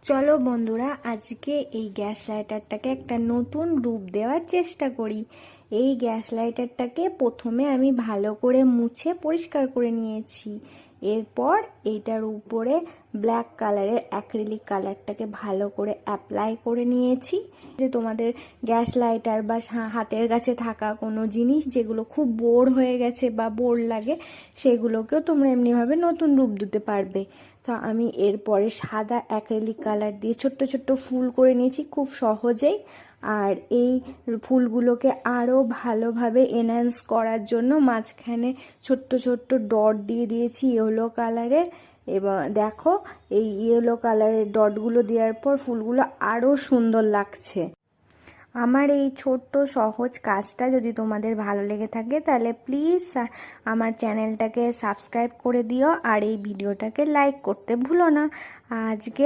চলো বন্ধুরা, আজকে এই গ্যাস লাইটারটাকে একটা নতুন রূপ দেওয়ার চেষ্টা করি। এই গ্যাস লাইটারটাকে প্রথমে আমি ভালো করে মুছে পরিষ্কার করে নিয়েছি। এরপর এইটার উপরে ব্ল্যাক কালারের অ্যাক্রিলিক কালারটাকে ভালো করে অ্যাপ্লাই করে নিয়েছি। যে তোমাদের গ্যাস লাইটার বা হাতের কাছে থাকা কোনো জিনিস যেগুলো খুব বোর হয়ে গেছে বা বোর লাগে, সেগুলোকেও তোমরা এমনিভাবে নতুন রূপ দিতে পারবে। তো আমি এরপরে সাদা অ্যাক্রিলিক কালার দিয়ে ছোট্ট ছোট্ট ফুল করে নিয়েছি খুব সহজেই। আর এই ফুলগুলোকে আরও ভালোভাবে এনহ্যান্স করার জন্য মাঝখানে ছোট্ট ছোট্ট ডট দিয়ে দিয়েছি ইয়েলো কালারের। এবং দেখো, এই ইয়েলো কালারের ডটগুলো দেওয়ার পর ফুলগুলো আরও সুন্দর লাগছে। আমার এই ছোট্ট সহজ কাজটা যদি তোমাদের ভালো লেগে থাকে তাহলে প্লিজ আমার চ্যানেলটাকে সাবস্ক্রাইব করে দিও আর এই ভিডিওটাকে লাইক করতে ভুলো না। আজকে